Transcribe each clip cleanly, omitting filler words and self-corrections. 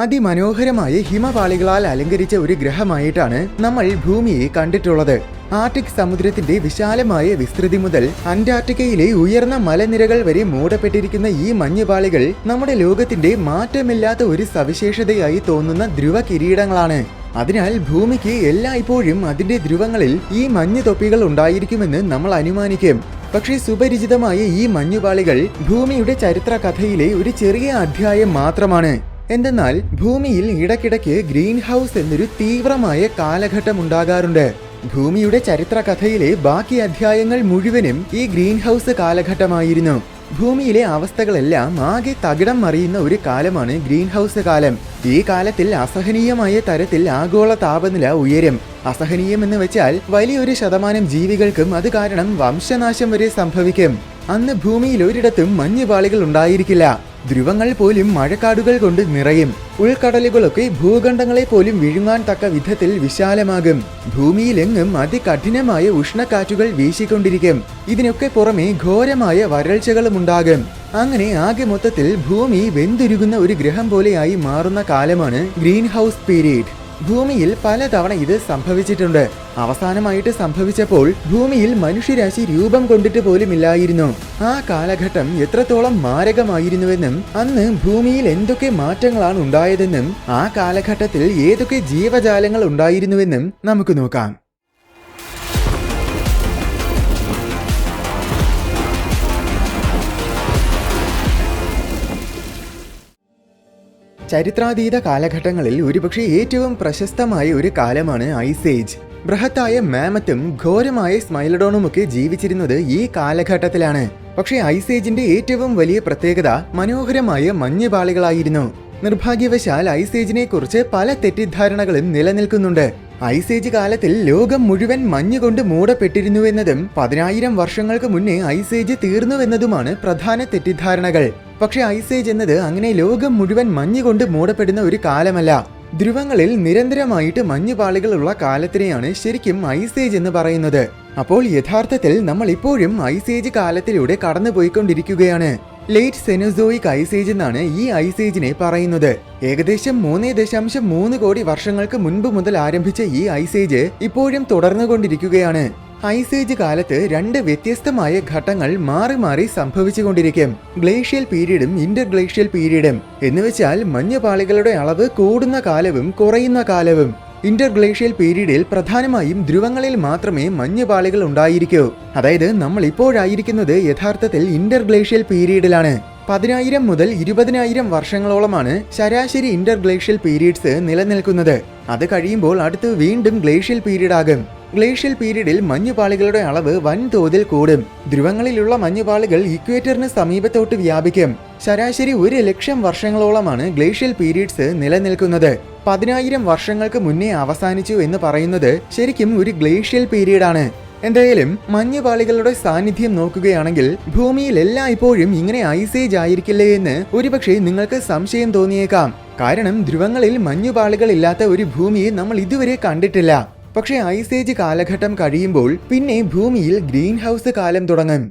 അതിമനോഹരമായ ഹിമപാളികളാൽ അലങ്കരിച്ച ഒരു ഗ്രഹമായിട്ടാണ് നമ്മൾ ഭൂമിയെ കണ്ടിട്ടുള്ളത്. ആർട്ടിക് സമുദ്രത്തിന്റെ വിശാലമായ വിസ്തൃതി മുതൽ അന്റാർട്ടിക്കയിലെ ഉയർന്ന മലനിരകൾ വരെ മൂടപ്പെട്ടിരിക്കുന്ന ഈ മഞ്ഞുപാളികൾ നമ്മുടെ ലോകത്തിന്റെ മാറ്റമില്ലാത്ത ഒരു സവിശേഷതയായി തോന്നുന്ന ധ്രുവ കിരീടങ്ങളാണ്. അതിനാൽ ഭൂമിക്ക് എല്ലായ്പ്പോഴും അതിന്റെ ധ്രുവങ്ങളിൽ ഈ മഞ്ഞു തൊപ്പികൾ ഉണ്ടായിരിക്കുമെന്ന് നമ്മൾ അനുമാനിക്കും. പക്ഷേ സുപരിചിതമായ ഈ മഞ്ഞുപാളികൾ ഭൂമിയുടെ ചരിത്ര കഥയിലെ ഒരു ചെറിയ അധ്യായം മാത്രമാണ്. എന്തെന്നാൽ ഭൂമിയിൽ ഇടയ്ക്കിടയ്ക്ക് ഗ്രീൻ ഹൗസ് എന്നൊരു തീവ്രമായ കാലഘട്ടം ഉണ്ടാകാറുണ്ട്. ഭൂമിയുടെ ചരിത്ര കഥയിലെ ബാക്കി അധ്യായങ്ങൾ മുഴുവനും ഈ ഗ്രീൻ ഹൗസ് കാലഘട്ടമായിരുന്നു. ഭൂമിയിലെ അവസ്ഥകളെല്ലാം ആകെ തകിടം മറിയുന്ന ഒരു കാലമാണ് ഗ്രീൻ ഹൗസ് കാലം. ഈ കാലത്തിൽ അസഹനീയമായ തരത്തിൽ ആഗോള താപനില ഉയരും. അസഹനീയമെന്ന് വെച്ചാൽ വലിയൊരു ശതമാനം ജീവികൾക്കും അത് കാരണം വംശനാശം വരെ സംഭവിക്കും. അന്ന് ഭൂമിയിൽ ഒരിടത്തും മഞ്ഞുപാളികൾ ഉണ്ടായിരിക്കില്ല. ധ്രുവങ്ങൾ പോലും മഴക്കാടുകൾ കൊണ്ട് നിറയും. ഉൾക്കടലുകളൊക്കെ ഭൂഖണ്ഡങ്ങളെ പോലും വിഴുങ്ങാൻ തക്ക വിധത്തിൽ വിശാലമാകും. ഭൂമിയിലെങ്ങും അതികഠിനമായ ഉഷ്ണക്കാറ്റുകൾ വീശിക്കൊണ്ടിരിക്കും. ഇതിനൊക്കെ പുറമെ ഘോരമായ വരൾച്ചകളും ഉണ്ടാകും. അങ്ങനെ ആകെ മൊത്തത്തിൽ ഭൂമി വെന്തുരുകുന്ന ഒരു ഗ്രഹം പോലെയായി മാറുന്ന കാലമാണ് ഗ്രീൻ ഹൗസ് പീരീഡ്. ഭൂമിയിൽ പലതവണ ഇത് സംഭവിച്ചിട്ടുണ്ട്. അവസാനമായിട്ട് സംഭവിച്ചപ്പോൾ ഭൂമിയിൽ മനുഷ്യരാശി രൂപം കൊണ്ടിട്ട് പോലുമില്ലായിരുന്നു. ആ കാലഘട്ടം എത്രത്തോളം മാരകമായിരുന്നുവെന്നും അന്ന് ഭൂമിയിൽ എന്തൊക്കെ മാറ്റങ്ങളാണ് ഉണ്ടായതെന്നും ആ കാലഘട്ടത്തിൽ ഏതൊക്കെ ജീവജാലങ്ങൾ ഉണ്ടായിരുന്നുവെന്നും നമുക്ക് നോക്കാം. ചരിത്രാതീത കാലഘട്ടങ്ങളിൽ ഒരുപക്ഷെ ഏറ്റവും പ്രശസ്തമായ ഒരു കാലമാണ് ഐസ് ഏജ്. ബൃഹത്തായ മാമത്തും ഘോരമായ സ്മൈലഡോണുമൊക്കെ ജീവിച്ചിരുന്നത് ഈ കാലഘട്ടത്തിലാണ്. പക്ഷേ ഐസ് ഏജിന്റെ ഏറ്റവും വലിയ പ്രത്യേകത മനോഹരമായ മഞ്ഞുപാളികളായിരുന്നു. നിർഭാഗ്യവശാൽ ഐസ് ഏജിനെ കുറിച്ച് പല തെറ്റിദ്ധാരണകളും നിലനിൽക്കുന്നുണ്ട്. ഐസ് ഏജ് കാലത്തിൽ ലോകം മുഴുവൻ മഞ്ഞുകൊണ്ട് മൂടപ്പെട്ടിരുന്നുവെന്നതും 10,000 വർഷങ്ങൾക്ക് മുന്നേ ഐസ് ഏജ് തീർന്നുവെന്നതുമാണ് പ്രധാന തെറ്റിദ്ധാരണകൾ. പക്ഷെ ഐസ് ഏജ് എന്നത് അങ്ങനെ ലോകം മുഴുവൻ മഞ്ഞുകൊണ്ട് മൂടപ്പെടുന്ന ഒരു കാലമല്ല. ധ്രുവങ്ങളിൽ നിരന്തരമായിട്ട് മഞ്ഞുപാളികളുള്ള കാലത്തിനെയാണ് ശരിക്കും ഐസ് ഏജ് എന്ന് പറയുന്നത്. അപ്പോൾ യഥാർത്ഥത്തിൽ നമ്മൾ ഇപ്പോഴും ഐസ് ഏജ് കാലത്തിലൂടെ കടന്നുപോയിക്കൊണ്ടിരിക്കുകയാണ്. ലേറ്റ് സെനോസോയിക് ഐസ് ഏജ് എന്നാണ് ഈ ഐസ് ഏജിനെ പറയുന്നത്. ഏകദേശം 3.3 കോടി വർഷങ്ങൾക്ക് മുൻപ് മുതൽ ആരംഭിച്ച ഈ ഐസ് ഏജ് ഇപ്പോഴും തുടർന്നുകൊണ്ടിരിക്കുകയാണ്. ഐസ് ഏജ് കാലത്ത് 2 വ്യത്യസ്തമായ ഘട്ടങ്ങൾ മാറി മാറി സംഭവിച്ചുകൊണ്ടിരിക്കും. ഗ്ലേഷ്യൽ പീരീഡും ഇന്റർഗ്ലേഷ്യൽ പീരീഡും. എന്നുവെച്ചാൽ മഞ്ഞുപാളികളുടെ അളവ് കൂടുന്ന കാലവും കുറയുന്ന കാലവും. ഇന്റർഗ്ലേഷ്യൽ പീരീഡിൽ പ്രധാനമായും ധ്രുവങ്ങളിൽ മാത്രമേ മഞ്ഞുപാളികൾ ഉണ്ടായിരിക്കൂ. അതായത് നമ്മൾ ഇപ്പോഴായിരിക്കുന്നത് യഥാർത്ഥത്തിൽ ഇന്റർഗ്ലേഷ്യൽ പീരീഡിലാണ്. 10,000 മുതൽ 20,000 വർഷങ്ങളോളമാണ് ശരാശരി ഇന്റർഗ്ലേഷ്യൽ പീരീഡ്സ് നിലനിൽക്കുന്നത്. അത് കഴിയുമ്പോൾ അടുത്ത് വീണ്ടും ഗ്ലേഷ്യൽ പീരീഡ് ആകും. ഗ്ലേഷ്യൽ പീരീഡിൽ മഞ്ഞുപാളികളുടെ അളവ് വൻതോതിൽ കൂടും. ധ്രുവങ്ങളിലുള്ള മഞ്ഞുപാളികൾ ഇക്വേറ്ററിന് സമീപത്തോട്ട് വ്യാപിക്കും. ശരാശരി 1,00,000 വർഷങ്ങളോളമാണ് ഗ്ലേഷ്യൽ പീരീഡ്സ് നിലനിൽക്കുന്നത്. 10,000 വർഷങ്ങൾക്ക് മുന്നേ അവസാനിച്ചു എന്ന് പറയുന്നത് ശരിക്കും ഒരു ഗ്ലേഷ്യൽ പീരീഡാണ്. എന്തായാലും മഞ്ഞുപാളികളുടെ സാന്നിധ്യം നോക്കുകയാണെങ്കിൽ ഭൂമിയിൽ എല്ലായ്പ്പോഴും ഇങ്ങനെ ഐസ് ഏജ് ആയിരിക്കില്ലേ എന്ന് ഒരുപക്ഷെ നിങ്ങൾക്ക് സംശയം തോന്നിയേക്കാം. കാരണം ധ്രുവങ്ങളിൽ മഞ്ഞുപാളികൾ ഇല്ലാത്ത ഒരു ഭൂമിയെ നമ്മൾ ഇതുവരെ കണ്ടിട്ടില്ല. പക്ഷേ ഐസ് ഏജ് കാലഘട്ടം കഴിയുമ്പോൾ പിന്നെ ഭൂമിയിൽ ഗ്രീൻ ഹൗസ് കാലം തുടങ്ങും.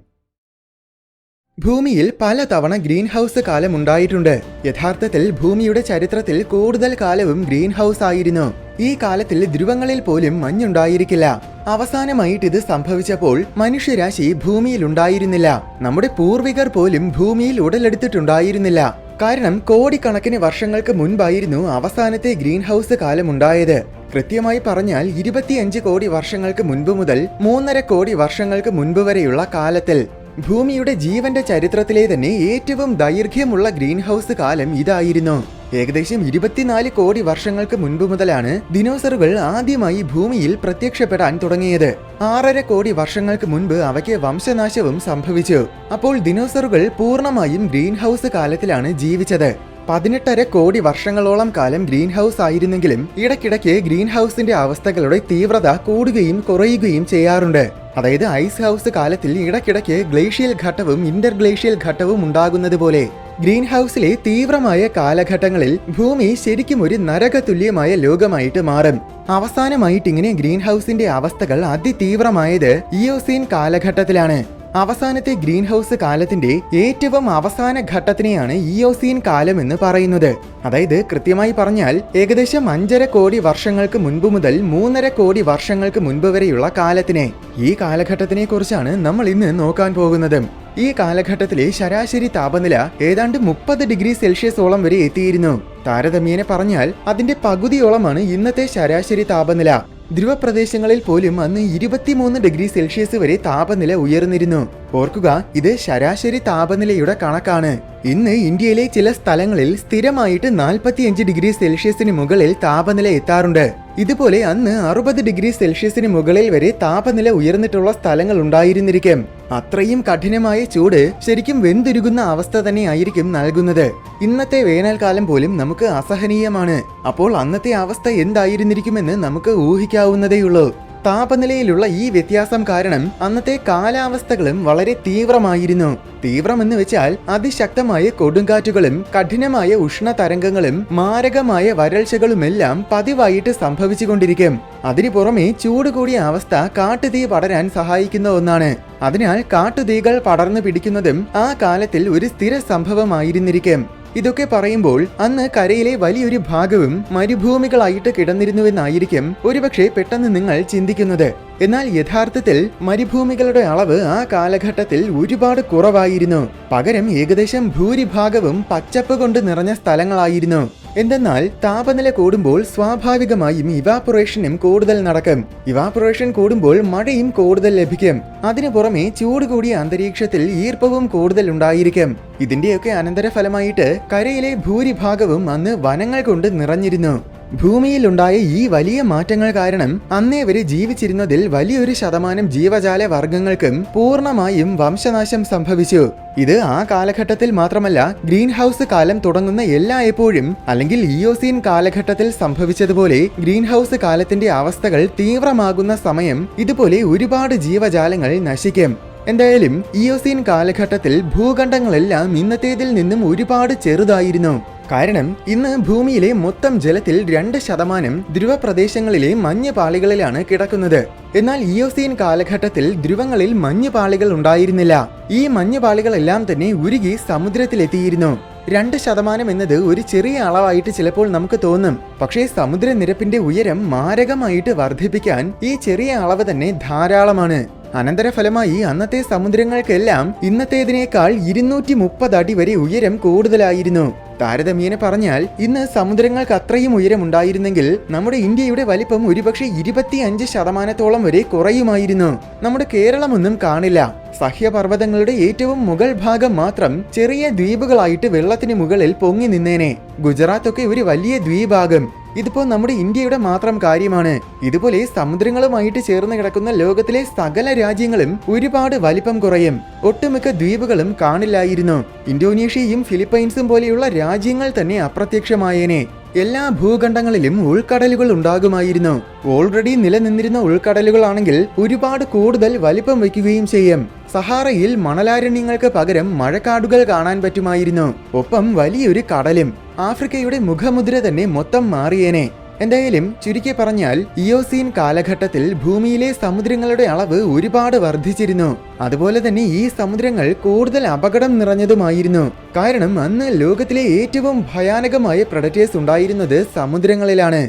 ഭൂമിയിൽ പലതവണ ഗ്രീൻ ഹൗസ് കാലം ഉണ്ടായിട്ടുണ്ട്. യഥാർത്ഥത്തിൽ ഭൂമിയുടെ ചരിത്രത്തിൽ കൂടുതൽ കാലവും ഗ്രീൻ ഹൗസ് ആയിരുന്നു. ഈ കാലത്തിൽ ധ്രുവങ്ങളിൽ പോലും മഞ്ഞുണ്ടായിരിക്കില്ല. അവസാനമായിട്ട് ഇത് സംഭവിച്ചപ്പോൾ മനുഷ്യരാശി ഭൂമിയിൽ ഉണ്ടായിരുന്നില്ല. നമ്മുടെ പൂർവികർ പോലും ഭൂമിയിൽ ഉടലെടുത്തിട്ടുണ്ടായിരുന്നില്ല. കാരണം കോടിക്കണക്കിന് വർഷങ്ങൾക്ക് മുൻപായിരുന്നു അവസാനത്തെ ഗ്രീൻ ഹൗസ് കാലം ഉണ്ടായത്. കൃത്യമായി പറഞ്ഞാൽ 25 കോടി വർഷങ്ങൾക്ക് മുൻപ് മുതൽ 3.5 കോടി വർഷങ്ങൾക്ക് മുൻപ് വരെയുള്ള കാലത്തിൽ. ഭൂമിയുടെ ജീവന്റെ ചരിത്രത്തിലെ തന്നെ ഏറ്റവും ദൈർഘ്യമുള്ള ഗ്രീൻ ഹൗസ് കാലം ഇതായിരുന്നു. ഏകദേശം 24 കോടി വർഷങ്ങൾക്ക് മുൻപ് മുതലാണ് ദിനോസറുകൾ ആദ്യമായി ഭൂമിയിൽ പ്രത്യക്ഷപ്പെടാൻ തുടങ്ങിയത്. 6.5 കോടി വർഷങ്ങൾക്ക് മുൻപ് അവയ്ക്ക് വംശനാശവും സംഭവിച്ചു. അപ്പോൾ ദിനോസറുകൾ പൂർണ്ണമായും ഗ്രീൻ ഹൗസ് കാലത്തിലാണ് ജീവിച്ചത്. 18.5 കോടി വർഷങ്ങളോളം കാലം ഗ്രീൻ ഹൗസ് ആയിരുന്നെങ്കിലും ഇടയ്ക്കിടയ്ക്ക് ഗ്രീൻ ഹൗസിന്റെ അവസ്ഥകളുടെ തീവ്രത കൂടുകയും കുറയുകയും ചെയ്യാറുണ്ട്. അതായത് ഐസ് ഹൗസ് കാലത്തിൽ ഇടയ്ക്കിടയ്ക്ക് ഗ്ലേഷ്യൽ ഘട്ടവും ഇന്റർഗ്ലേഷ്യൽ ഘട്ടവും ഉണ്ടാകുന്നത് പോലെ ഗ്രീൻ ഹൗസിലെ തീവ്രമായ കാലഘട്ടങ്ങളിൽ ഭൂമി ശരിക്കും ഒരു നരകതുല്യമായ ലോകമായിട്ട് മാറും. അവസാനമായിട്ട് ഇങ്ങനെ ഗ്രീൻ ഹൗസിന്റെ അവസ്ഥകൾ അതിതീവ്രമായത് ഇയോസീൻ കാലഘട്ടത്തിലാണ്. അവസാനത്തെ ഗ്രീൻ ഹൗസ് കാലത്തിന്റെ ഏറ്റവും അവസാന ഘട്ടത്തിനെയാണ് ഇയോസീൻ കാലം എന്ന് പറയുന്നത്. അതായത് കൃത്യമായി പറഞ്ഞാൽ ഏകദേശം 5.5 കോടി വർഷങ്ങൾക്ക് മുൻപ് മുതൽ 3.5 കോടി വർഷങ്ങൾക്ക് മുൻപ് വരെയുള്ള കാലത്തിനെ. ഈ കാലഘട്ടത്തിനെ കുറിച്ചാണ് നമ്മൾ ഇന്ന് നോക്കാൻ പോകുന്നത്. ഈ കാലഘട്ടത്തിലെ ശരാശരി താപനില ഏതാണ്ട് 30 ഡിഗ്രി സെൽഷ്യസോളം വരെ എത്തിയിരുന്നു. താരതമ്യേന പറഞ്ഞാൽ അതിന്റെ പകുതിയോളമാണ് ഇന്നത്തെ ശരാശരി താപനില. ധ്രുവപ്രദേശങ്ങളിൽ പോലും അന്ന് 23 ഡിഗ്രി സെൽഷ്യസ് വരെ താപനില ഉയർന്നിരുന്നു. ഓർക്കുക, ഇത് ശരാശരി താപനിലയുടെ കണക്കാണ്. ഇന്ന് ഇന്ത്യയിലെ ചില സ്ഥലങ്ങളിൽ സ്ഥിരമായിട്ട് 45 ഡിഗ്രി സെൽഷ്യസിന് മുകളിൽ താപനില എത്താറുണ്ട്. ഇതുപോലെ അന്ന് 60 ഡിഗ്രി സെൽഷ്യസിന് മുകളിൽ വരെ താപനില ഉയർന്നിട്ടുള്ള സ്ഥലങ്ങൾ ഉണ്ടായിരുന്നിരിക്കും. അത്രയും കഠിനമായ ചൂട് ശരിക്കും വെന്തുരുകുന്ന അവസ്ഥ തന്നെയായിരിക്കും നൽകുന്നത്. ഇന്നത്തെ വേനൽക്കാലം പോലും നമുക്ക് അസഹനീയമാണ്. അപ്പോൾ അന്നത്തെ അവസ്ഥ എന്തായിരുന്നിരിക്കുമെന്ന് നമുക്ക് ഊഹിക്കാവുന്നതേയുള്ളൂ. താപനിലയിലുള്ള ഈ വ്യത്യാസം കാരണം അന്നത്തെ കാലാവസ്ഥകളും വളരെ തീവ്രമായിരുന്നു. തീവ്രമെന്ന് വെച്ചാൽ അതിശക്തമായ കൊടുങ്കാറ്റുകളും കഠിനമായ ഉഷ്ണതരംഗങ്ങളും മാരകമായ വരൾച്ചകളുമെല്ലാം പതിവായിട്ട് സംഭവിച്ചുകൊണ്ടിരിക്കും. അതിനു പുറമെ ചൂട് കൂടിയ അവസ്ഥ കാട്ടുതീ പടരാൻ സഹായിക്കുന്ന ഒന്നാണ്. അതിനാൽ കാട്ടുതീകൾ പടർന്നു പിടിക്കുന്നതും ആ കാലത്തിൽ ഒരു സ്ഥിര സംഭവമായിരുന്നിരിക്കും. ഇതൊക്കെ പറയുമ്പോൾ അന്ന് കരയിലെ വലിയൊരു ഭാഗവും മരുഭൂമികളായിട്ട് കിടന്നിരുന്നുവെന്നായിരിക്കും ഒരുപക്ഷെ പെട്ടെന്ന് നിങ്ങൾ ചിന്തിക്കുന്നത്. എന്നാൽ യഥാർത്ഥത്തിൽ മരുഭൂമികളുടെ അളവ് ആ കാലഘട്ടത്തിൽ ഒരുപാട് കുറവായിരുന്നു. പകരം ഏകദേശം ഭൂരിഭാഗവും പച്ചപ്പ് കൊണ്ട് നിറഞ്ഞ സ്ഥലങ്ങളായിരുന്നു. എന്തെന്നാൽ താപനില കൂടുമ്പോൾ സ്വാഭാവികമായും ഇവാപൊറേഷനും കൂടുതൽ നടക്കും. ഇവാപൊറേഷൻ കൂടുമ്പോൾ മഴയും കൂടുതൽ ലഭിക്കും. അതിനു പുറമെ ചൂട് കൂടിയ അന്തരീക്ഷത്തിൽ ഈർപ്പവും കൂടുതൽ ഉണ്ടായിരിക്കും. ഇതിന്റെയൊക്കെ അനന്തരഫലമായിട്ട് കരയിലെ ഭൂരിഭാഗവും അന്ന് വനങ്ങൾ കൊണ്ട് നിറഞ്ഞിരുന്നു. ഭൂമിയിലുണ്ടായ ഈ വലിയ മാറ്റങ്ങൾ കാരണം അന്നേ വരെ ജീവിച്ചിരുന്നതിൽ വലിയൊരു ശതമാനം ജീവജാല വർഗ്ഗങ്ങൾക്കും പൂർണ്ണമായും വംശനാശം സംഭവിച്ചു. ഇത് ആ കാലഘട്ടത്തിൽ മാത്രമല്ല, ഗ്രീൻ ഹൗസ് കാലം തുടങ്ങുന്ന എല്ലായ്പ്പോഴും അല്ലെങ്കിൽ ഇയോസീൻ കാലഘട്ടത്തിൽ സംഭവിച്ചതുപോലെ ഗ്രീൻ ഹൗസ് കാലത്തിന്റെ അവസ്ഥകൾ തീവ്രമാകുന്ന സമയം ഇതുപോലെ ഒരുപാട് ജീവജാലങ്ങൾ നശിക്കും. എന്തായാലും ഇയോസീൻ കാലഘട്ടത്തിൽ ഭൂഖണ്ഡങ്ങളെല്ലാം ഇന്നത്തേതിൽ നിന്നും ഒരുപാട് ചെറുതായിരുന്നു. കാരണം ഇന്ന് ഭൂമിയിലെ മൊത്തം ജലത്തിൽ 2% ധ്രുവപ്രദേശങ്ങളിലെ മഞ്ഞുപാളികളിലാണ് കിടക്കുന്നത്. എന്നാൽ ഇയോസീൻ കാലഘട്ടത്തിൽ ധ്രുവങ്ങളിൽ മഞ്ഞുപാളികൾ ഉണ്ടായിരുന്നില്ല. ഈ മഞ്ഞുപാളികളെല്ലാം തന്നെ ഉരുകി സമുദ്രത്തിലെത്തിയിരുന്നു. 2% എന്നത് ഒരു ചെറിയ അളവായിട്ട് ചിലപ്പോൾ നമുക്ക് തോന്നും. പക്ഷേ സമുദ്രനിരപ്പിന്റെ ഉയരം മാരകമായിട്ട് വർദ്ധിപ്പിക്കാൻ ഈ ചെറിയ അളവ് തന്നെ ധാരാളമാണ്. അനന്തരഫലമായി അന്നത്തെ സമുദ്രങ്ങൾക്കെല്ലാം ഇന്നത്തേതിനേക്കാൾ 230 അടി വരെ ഉയരം കൂടുതലായിരുന്നു. താരതമ്യേന പറഞ്ഞാൽ ഇന്ന് സമുദ്രങ്ങൾക്ക് അത്രയും ഉയരം ഉണ്ടായിരുന്നെങ്കിൽ നമ്മുടെ ഇന്ത്യയുടെ വലിപ്പം ഒരുപക്ഷെ 25% വരെ കുറയുമായിരുന്നു. നമ്മുടെ കേരളമൊന്നും കാണില്ല. സഹ്യപർവ്വതങ്ങളുടെ ഏറ്റവും മുകൾ ഭാഗം മാത്രം ചെറിയ ദ്വീപുകളായിട്ട് വെള്ളത്തിന് മുകളിൽ പൊങ്ങി നിന്നേനെ. ഗുജറാത്തൊക്കെ ഒരു വലിയ ദ്വീപാകും. ഇതിപ്പോ നമ്മുടെ ഇന്ത്യയുടെ മാത്രം കാര്യമാണ്. ഇതുപോലെ സമുദ്രങ്ങളുമായിട്ട് ചേർന്ന് കിടക്കുന്ന ലോകത്തിലെ സകല രാജ്യങ്ങളും ഒരുപാട് വലിപ്പം കുറയും. ഒട്ടുമിക്ക ദ്വീപുകളും കാണില്ലായിരുന്നു. ഇന്തോനേഷ്യയും ഫിലിപ്പൈൻസും പോലെയുള്ള രാജ്യങ്ങൾ തന്നെ അപ്രത്യക്ഷമായേനെ. എല്ലാ ഭൂഖണ്ഡങ്ങളിലും ഉൾക്കടലുകൾ ഉണ്ടാകുമായിരുന്നു. ഓൾറെഡി നിലനിന്നിരുന്ന ഉൾക്കടലുകളാണെങ്കിൽ ഒരുപാട് കൂടുതൽ വലിപ്പം വയ്ക്കുകയും ചെയ്യും. സഹാറയിൽ മണലാരണ്യങ്ങൾക്ക് പകരം മഴക്കാടുകൾ കാണാൻ പറ്റുമായിരുന്നു. ഒപ്പം വലിയൊരു കടലും. ആഫ്രിക്കയുടെ മുഖമുദ്ര തന്നെ മൊത്തം മാറിയേനെ. എന്തായാലും ചുരുക്കി പറഞ്ഞാൽ ഇയോസീൻ കാലഘട്ടത്തിൽ ഭൂമിയിലെ സമുദ്രങ്ങളുടെ അളവ് ഒരുപാട് വർദ്ധിച്ചിരുന്നു. അതുപോലെ തന്നെ ഈ സമുദ്രങ്ങൾ കൂടുതൽ അപകടം നിറഞ്ഞതുമായിരുന്നു. കാരണം അന്ന് ലോകത്തിലെ ഏറ്റവും ഭയാനകമായ പ്രെഡറ്റേഴ്സ് ഉണ്ടായിരുന്നത് സമുദ്രങ്ങളിലാണ്.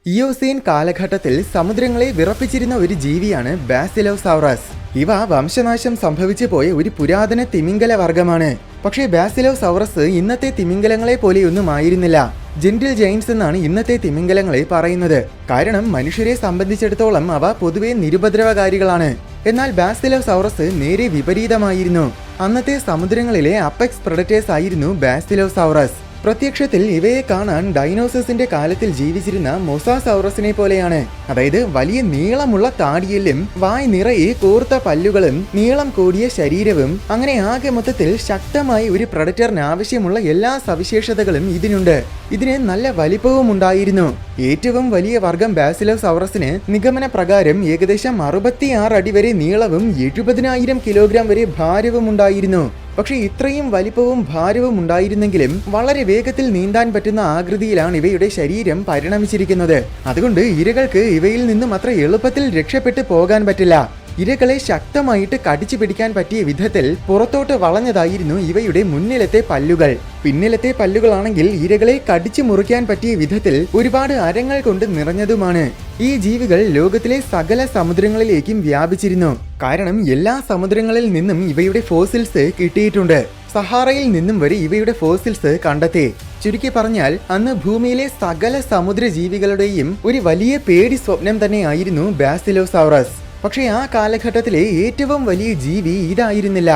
ഇയോസീൻ കാലഘട്ടത്തിൽ സമുദ്രങ്ങളെ വിറപ്പിച്ചിരുന്ന ഒരു ജീവിയാണ് ബാസിലോസൗറസ്. ഇവ വംശനാശം സംഭവിച്ചു പോയ ഒരു പുരാതന തിമിംഗല വർഗമാണ്. പക്ഷേ ബാസിലോസൗറസ് ഇന്നത്തെ തിമിംഗലങ്ങളെ പോലെയൊന്നും ആയിരുന്നില്ല. ജെന്റിൽ ജയന്റ്സ് എന്നാണ് ഇന്നത്തെ തിമിംഗലങ്ങളെ പറയുന്നത്. കാരണം മനുഷ്യരെ സംബന്ധിച്ചിടത്തോളം അവ പൊതുവെ നിരുപദ്രവകാരികളാണ്. എന്നാൽ ബാസിലോസൗറസ് നേരെ വിപരീതമായിരുന്നു. അന്നത്തെ സമുദ്രങ്ങളിലെ അപ്പെക്സ് പ്രെഡറ്റേഴ്സ് ആയിരുന്നു ബാസിലോസൗറസ്. പ്രത്യക്ഷത്തിൽ ഇവയെ കാണാൻ ഡൈനോസസിന്റെ കാലത്തിൽ ജീവിച്ചിരുന്ന മൊസാസൗറസിനെ പോലെയാണ്. അതായത് വലിയ നീളമുള്ള താടിയെല്ലും വായ് നിറയെ കൂർത്ത പല്ലുകളും നീളം കൂടിയ ശരീരവും അങ്ങനെ ആകെ മൊത്തത്തിൽ ശക്തമായ ഒരു പ്രെഡറ്ററിന് ആവശ്യമുള്ള എല്ലാ സവിശേഷതകളും ഇതിനുണ്ട്. ഇതിന് നല്ല വലിപ്പവും ഉണ്ടായിരുന്നു. ഏറ്റവും വലിയ വർഗം ബാസിലോസൗറസിന് നിഗമന പ്രകാരം ഏകദേശം 66 അടി വരെ നീളവും 70,000 കിലോഗ്രാം വരെ ഭാരവും ഉണ്ടായിരുന്നു. പക്ഷെ ഇത്രയും വലിപ്പവും ഭാരവും ഉണ്ടായിരുന്നെങ്കിലും വളരെ വേഗത്തിൽ നീന്താൻ പറ്റുന്ന ആകൃതിയിലാണ് ഇവയുടെ ശരീരം പരിണമിച്ചിരിക്കുന്നത്. അതുകൊണ്ട് ഇരകൾക്ക് ഇവയിൽ നിന്നും അത്ര എളുപ്പത്തിൽ രക്ഷപ്പെട്ടു പോകാൻ പറ്റില്ല. ഇരകളെ ശക്തമായിട്ട് കടിച്ചു പിടിക്കാൻ പറ്റിയ വിധത്തിൽ പുറത്തോട്ട് വളഞ്ഞതായിരുന്നു ഇവയുടെ മുന്നിലത്തെ പല്ലുകൾ. പിന്നിലത്തെ പല്ലുകളാണെങ്കിൽ ഇരകളെ കടിച്ചു മുറിക്കാൻ പറ്റിയ വിധത്തിൽ ഒരുപാട് അരങ്ങൾ കൊണ്ട് നിറഞ്ഞതുമാണ്. ഈ ജീവികൾ ലോകത്തിലെ സകല സമുദ്രങ്ങളിലേക്കും വ്യാപിച്ചിരുന്നു. കാരണം എല്ലാ സമുദ്രങ്ങളിൽ നിന്നും ഇവയുടെ ഫോസിൽസ് കിട്ടിയിട്ടുണ്ട്. സഹാറയിൽ നിന്നും വരെ ഇവയുടെ ഫോസിൽസ് കണ്ടെത്തി. ചുരുക്കി പറഞ്ഞാൽ അന്ന് ഭൂമിയിലെ സകല സമുദ്ര ജീവികളുടെയും ഒരു വലിയ പേടി സ്വപ്നം തന്നെയായിരുന്നു ബാസിലോസൗറസ്. പക്ഷേ ആ കാലഘട്ടത്തിലെ ഏറ്റവും വലിയ ജീവി ഇതായിരുന്നില്ല.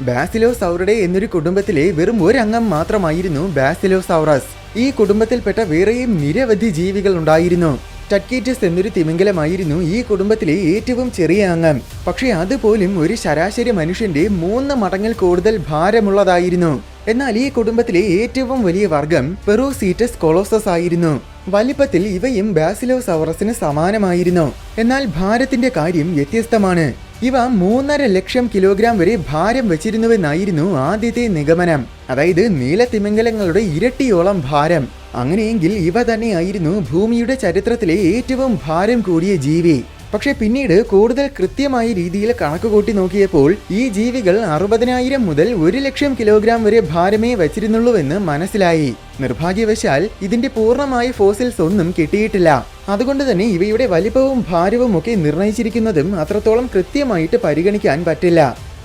ബാസിലോസൗറിഡേ എന്നൊരു കുടുംബത്തിലെ വെറും ഒരംഗം മാത്രമായിരുന്നു ബാസിലോസൗറസ്. ഈ കുടുംബത്തിൽപ്പെട്ട വേറെയും നിരവധി ജീവികൾ ഉണ്ടായിരുന്നു. ടക്കീറ്റസ് എന്നൊരു തിമിംഗലമായിരുന്നു ഈ കുടുംബത്തിലെ ഏറ്റവും ചെറിയ അംഗം. പക്ഷേ അതുപോലും ഒരു ശരാശരി മനുഷ്യന്റെ 3 മടങ്ങിൽ കൂടുതൽ ഭാരമുള്ളതായിരുന്നു. എന്നാൽ ഈ കുടുംബത്തിലെ ഏറ്റവും വലിയ വർഗം പെറോസീറ്റസ് കൊളോസസ് ആയിരുന്നു. വലിപ്പത്തിൽ ഇവയും ബാസിലോസൗറസിന് സമാനമായിരുന്നു. എന്നാൽ ഭാരത്തിന്റെ കാര്യം വ്യത്യസ്തമാണ്. ഇവ 3.5 ലക്ഷം കിലോഗ്രാം വരെ ഭാരം വെച്ചിരുന്നുവെന്നായിരുന്നു ആദ്യത്തെ നിഗമനം. അതായത് നീലത്തിമിംഗലങ്ങളുടെ ഇരട്ടിയോളം ഭാരം. അങ്ങനെയെങ്കിൽ ഇവ തന്നെയായിരുന്നു ഭൂമിയുടെ ചരിത്രത്തിലെ ഏറ്റവും ഭാരം കൂടിയ ജീവി. പക്ഷെ പിന്നീട് കൂടുതൽ കൃത്യമായ രീതിയിൽ കണക്കുകൂട്ടി നോക്കിയപ്പോൾ ഈ ജീവികൾ 60,000 മുതൽ 1 ലക്ഷം കിലോഗ്രാം വരെ ഭാരമേ വച്ചിരുന്നുള്ളൂവെന്ന് മനസ്സിലായി. നിർഭാഗ്യവശാൽ ഇതിന്റെ പൂർണ്ണമായ ഫോസിൽസ് ഒന്നും കിട്ടിയിട്ടില്ല. അതുകൊണ്ട് തന്നെ ഇവയുടെ വലിപ്പവും ഭാരവും ഒക്കെ നിർണയിച്ചിരിക്കുന്നതും അത്രത്തോളം കൃത്യമായിട്ട് പരിഗണിക്കാൻ പറ്റില്ല.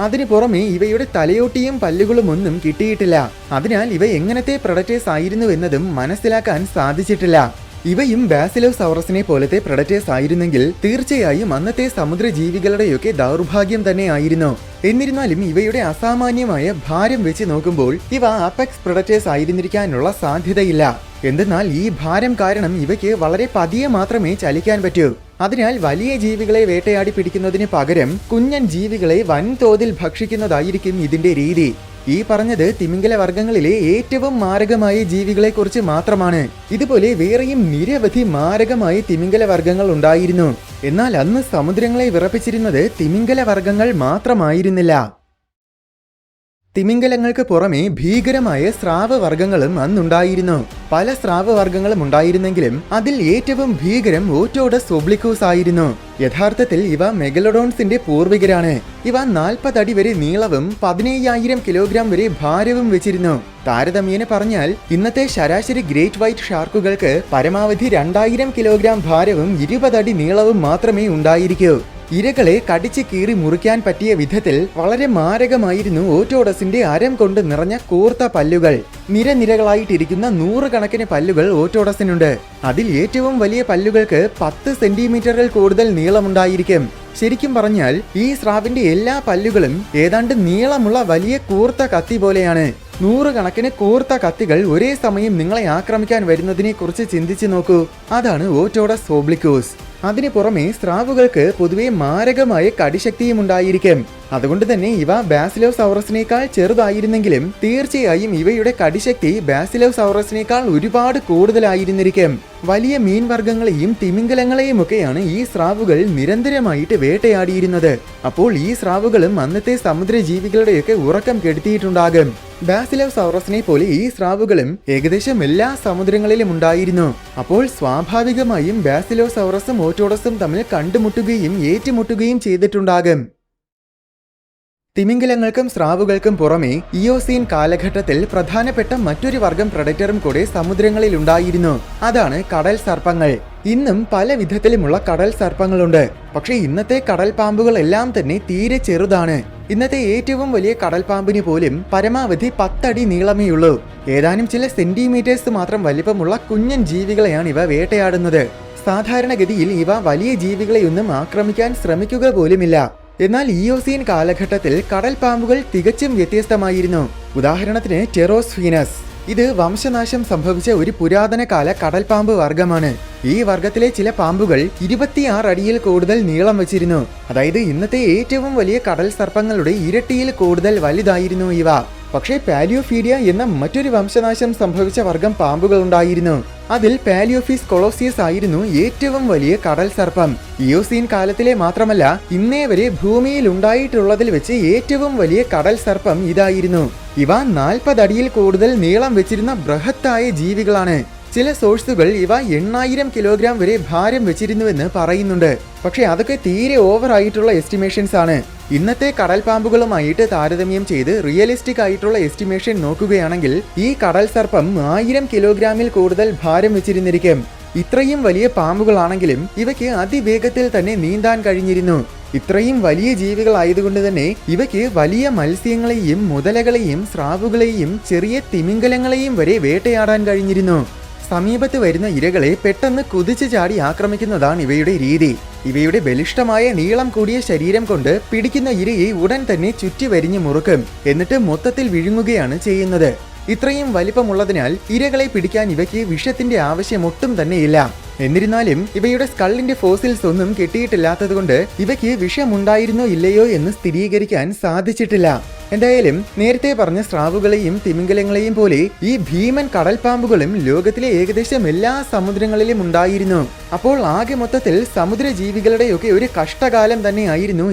അതിനു പുറമെ ഇവയുടെ തലയോട്ടിയും പല്ലുകളും ഒന്നും കിട്ടിയിട്ടില്ല. അതിനാൽ ഇവ എങ്ങനത്തെ പ്രഡറ്റേഴ്സ് ആയിരുന്നുവെന്നതും മനസ്സിലാക്കാൻ സാധിച്ചിട്ടില്ല. ഇവയും ബാസിലോസൗറസിനെ പോലത്തെ പ്രഡറ്റേഴ്സ് ആയിരുന്നെങ്കിൽ തീർച്ചയായും അന്നത്തെ സമുദ്രജീവികളുടെയൊക്കെ ദൗർഭാഗ്യം തന്നെയായിരുന്നു. എന്നിരുന്നാലും ഇവയുടെ അസാമാന്യമായ ഭാരം വെച്ച് നോക്കുമ്പോൾ ഇവ അപെക്സ് പ്രഡറ്റേഴ്സ് ആയിരുന്നിരിക്കാനുള്ള സാധ്യതയില്ല. എന്തെന്നാൽ ഈ ഭാരം കാരണം ഇവയ്ക്ക് വളരെ പതിയെ മാത്രമേ ചലിക്കാൻ പറ്റൂ. അതിനാൽ വലിയ ജീവികളെ വേട്ടയാടി പിടിക്കുന്നതിന് പകരം കുഞ്ഞൻ ജീവികളെ വൻതോതിൽ ഭക്ഷിക്കുന്നതായിരിക്കും ഇതിന്റെ രീതി. ഈ പറഞ്ഞത് തിമിംഗല വർഗങ്ങളിലെ ഏറ്റവും മാരകമായ ജീവികളെ കുറിച്ച് മാത്രമാണ്. ഇതുപോലെ വേറെയും നിരവധി മാരകമായ തിമിംഗല വർഗങ്ങൾ ഉണ്ടായിരുന്നു. എന്നാൽ അന്ന് സമുദ്രങ്ങളെ വിറപ്പിച്ചിരുന്നത് തിമിംഗല വർഗങ്ങൾ മാത്രമായിരുന്നില്ല. തിമിംഗലങ്ങൾക്ക് പുറമെ ഭീകരമായ സ്രാവവർഗ്ഗങ്ങളും അന്നുണ്ടായിരുന്നു. പല സ്രാവവർഗ്ഗങ്ങളും ഉണ്ടായിരുന്നെങ്കിലും അതിൽ ഏറ്റവും ഭീകരം ഓറ്റോഡസ് ഒബ്ലിക്കൂസ് ആയിരുന്നു. യഥാർത്ഥത്തിൽ ഇവ മെഗലോഡോൺസിന്റെ പൂർവികരാണ്. ഇവ 40 അടി വരെ നീളവും 17,000 കിലോഗ്രാം വരെ ഭാരവും വെച്ചിരുന്നു. താരതമ്യേന പറഞ്ഞാൽ ഇന്നത്തെ ശരാശരി ഗ്രേറ്റ് വൈറ്റ് ഷാർക്കുകൾക്ക് പരമാവധി 2000 കിലോഗ്രാം ഭാരവും 20 അടി നീളവും മാത്രമേ ഉണ്ടായിരിക്കൂ. ഇരകളെ കടിച്ച് കീറി മുറിക്കാൻ പറ്റിയ വിധത്തിൽ വളരെ മാരകമായിരുന്നു ഓറ്റോഡസിന്റെ അരം കൊണ്ട് നിറഞ്ഞ കൂർത്ത പല്ലുകൾ. നിരനിരകളായിട്ടിരിക്കുന്ന 100 കണക്കിന് പല്ലുകൾ ഓറ്റോഡസിനുണ്ട്. അതിൽ ഏറ്റവും വലിയ പല്ലുകൾക്ക് 10 സെന്റിമീറ്ററിൽ കൂടുതൽ നീളമുണ്ടായിരിക്കും. ശരിക്കും പറഞ്ഞാൽ ഈ സ്രാവിന്റെ എല്ലാ പല്ലുകളും ഏതാണ്ട് നീളമുള്ള വലിയ കൂർത്ത കത്തി പോലെയാണ്. 100 കണക്കിന് കൂർത്ത കത്തികൾ ഒരേ സമയം നിങ്ങളെ ആക്രമിക്കാൻ വരുന്നതിനെ കുറിച്ച് ചിന്തിച്ചു നോക്കൂ. അതാണ് ഓറ്റോഡസ് ഒബ്ലിക്കൂസ്. അതിനു പുറമെ സ്രാവുകൾക്ക് പൊതുവെ മാരകമായ കടിശക്തിയും ഉണ്ടായിരിക്കും. അതുകൊണ്ട് തന്നെ ഇവ ബാസിലോസൗറസിനേക്കാൾ ചെറുതായിരുന്നെങ്കിലും തീർച്ചയായും ഇവയുടെ കടിശക്തി ബാസിലോസൗറസിനേക്കാൾ ഒരുപാട് കൂടുതലായിരുന്നിരിക്കും. വലിയ മീൻവർഗ്ഗങ്ങളെയും തിമിംഗലങ്ങളെയും ഒക്കെയാണ് ഈ സ്രാവുകൾ നിരന്തരമായിട്ട് വേട്ടയാടിയിരുന്നത്. അപ്പോൾ ഈ സ്രാവുകളും അന്നത്തെ സമുദ്രജീവികളുടെയൊക്കെ ഉറക്കം കെടുത്തിയിട്ടുണ്ടാകും. ബാസിലോസൗറസിനെ പോലെ ഈ സ്രാവുകളും ഏകദേശം എല്ലാ സമുദ്രങ്ങളിലും ഉണ്ടായിരുന്നു. അപ്പോൾ സ്വാഭാവികമായും ബാസിലോസൗറസും ഓറ്റോഡസും തമ്മിൽ കണ്ടുമുട്ടുകയും ഏറ്റുമുട്ടുകയും ചെയ്തിട്ടുണ്ടാകും. തിമിംഗലങ്ങൾക്കും സ്രാവുകൾക്കും പുറമെ ഇയോസീൻ കാലഘട്ടത്തിൽ പ്രധാനപ്പെട്ട മറ്റൊരു വർഗം പ്രഡറ്ററും കൂടെ സമുദ്രങ്ങളിൽ ഉണ്ടായിരുന്നു. അതാണ് കടൽ സർപ്പങ്ങൾ. ഇന്നും പല വിധത്തിലുമുള്ള കടൽ സർപ്പങ്ങളുണ്ട്. പക്ഷേ ഇന്നത്തെ കടൽ പാമ്പുകൾ എല്ലാം തന്നെ തീരെ ചെറുതാണ്. ഇന്നത്തെ ഏറ്റവും വലിയ കടൽ പാമ്പിന് പോലും പരമാവധി 10 അടി നീളമേയുള്ളൂ. ഏതാനും ചില സെന്റിമീറ്റേഴ്സ് മാത്രം വലിപ്പമുള്ള കുഞ്ഞൻ ജീവികളെയാണ് ഇവ വേട്ടയാടുന്നത്. സാധാരണഗതിയിൽ ഇവ വലിയ ജീവികളെയൊന്നും ആക്രമിക്കാൻ ശ്രമിക്കുക പോലുമില്ല. എന്നാൽ ഇയോസീൻ കാലഘട്ടത്തിൽ കടൽ പാമ്പുകൾ തികച്ചും വ്യത്യസ്തമായിരുന്നു. ഉദാഹരണത്തിന് ടെറോസ്ഫീനസ്. ഇത് വംശനാശം സംഭവിച്ച ഒരു പുരാതന കാല കടൽപാമ്പ് വർഗമാണ്. ഈ വർഗത്തിലെ ചില പാമ്പുകൾ 26 അടിയിൽ കൂടുതൽ നീളം വച്ചിരുന്നു. അതായത് ഇന്നത്തെ ഏറ്റവും വലിയ കടൽ സർപ്പങ്ങളുടെ ഇരട്ടിയിൽ കൂടുതൽ വലുതായിരുന്നു ഇവ. പക്ഷേ പാലിയോഫീഡിയ എന്ന മറ്റൊരു വംശനാശം സംഭവിച്ച വർഗം പാമ്പുകൾ ഉണ്ടായിരുന്നു. അതിൽ പാലിയോഫിസ് കൊളോസിയസ് ആയിരുന്നു ഏറ്റവും വലിയ കടൽ സർപ്പം. ഇയോസീൻ കാലത്തിലെ മാത്രമല്ല ഇന്നേ വരെ ഭൂമിയിൽ ഉണ്ടായിട്ടുള്ളതിൽ വെച്ച് ഏറ്റവും വലിയ കടൽ സർപ്പം ഇതായിരുന്നു. ഇവ 40 അടിയിൽ കൂടുതൽ നീളം വെച്ചിരുന്ന ബൃഹത്തായ ജീവികളാണ്. ചില സോഴ്സുകൾ ഇവ 8,000 കിലോഗ്രാം വരെ ഭാരം വെച്ചിരുന്നുവെന്ന് പറയുന്നുണ്ട്. പക്ഷേ അതൊക്കെ തീരെ ഓവറായിട്ടുള്ള എസ്റ്റിമേഷൻസ് ആണ്. ഇന്നത്തെ കടൽ പാമ്പുകളുമായിട്ട് താരതമ്യം ചെയ്ത് റിയലിസ്റ്റിക് ആയിട്ടുള്ള എസ്റ്റിമേഷൻ നോക്കുകയാണെങ്കിൽ ഈ കടൽ സർപ്പം 1000 കിലോഗ്രാമിൽ കൂടുതൽ ഭാരം വെച്ചിരുന്നിരിക്കും. ഇത്രയും വലിയ പാമ്പുകളാണെങ്കിലും ഇവയ്ക്ക് അതിവേഗത്തിൽ തന്നെ നീന്താൻ കഴിഞ്ഞിരുന്നു. ഇത്രയും വലിയ ജീവികളായതുകൊണ്ട് തന്നെ ഇവയ്ക്ക് വലിയ മത്സ്യങ്ങളെയും മുതലകളെയും സ്രാവുകളെയും ചെറിയ തിമിംഗലങ്ങളെയും വരെ വേട്ടയാടാൻ കഴിഞ്ഞിരുന്നു. സമീപത്ത് വരുന്ന ഇരകളെ പെട്ടെന്ന് കുതിച്ചു ചാടി ആക്രമിക്കുന്നതാണ് ഇവയുടെ രീതി. ഇവയുടെ ബലിഷ്ഠമായ നീളം കൂടിയ ശരീരം കൊണ്ട് പിടിക്കുന്ന ഇരയെ ഉടൻ തന്നെ ചുറ്റി വരിഞ്ഞു മുറുക്കും. എന്നിട്ട് മൊത്തത്തിൽ വിഴുങ്ങുകയാണ് ചെയ്യുന്നത്. ഇത്രയും വലിപ്പമുള്ളതിനാൽ ഇരകളെ പിടിക്കാൻ ഇവയ്ക്ക് വിഷത്തിന്റെ ആവശ്യം ഒട്ടും തന്നെയില്ല. എന്നിരുന്നാലും ഇവയുടെ സ്കള്ളിന്റെ ഫോസിൽസ് ഒന്നും കിട്ടിയിട്ടില്ലാത്തതുകൊണ്ട് ഇവയ്ക്ക് വിഷമുണ്ടായിരുന്നോ ഇല്ലയോ എന്ന് സ്ഥിരീകരിക്കാൻ സാധിച്ചിട്ടില്ല. എന്തായാലും നേരത്തെ പറഞ്ഞ സ്രാവുകളെയും തിമിംഗലങ്ങളെയും പോലെ ഈ ഭീമൻ കടൽപ്പാമ്പുകളും ലോകത്തിലെ ഏകദേശം എല്ലാ സമുദ്രങ്ങളിലും ഉണ്ടായിരുന്നു. അപ്പോൾ ആകെ മൊത്തത്തിൽ സമുദ്രജീവികളുടെയൊക്കെ ഒരു കഷ്ടകാലം തന്നെയായിരുന്നു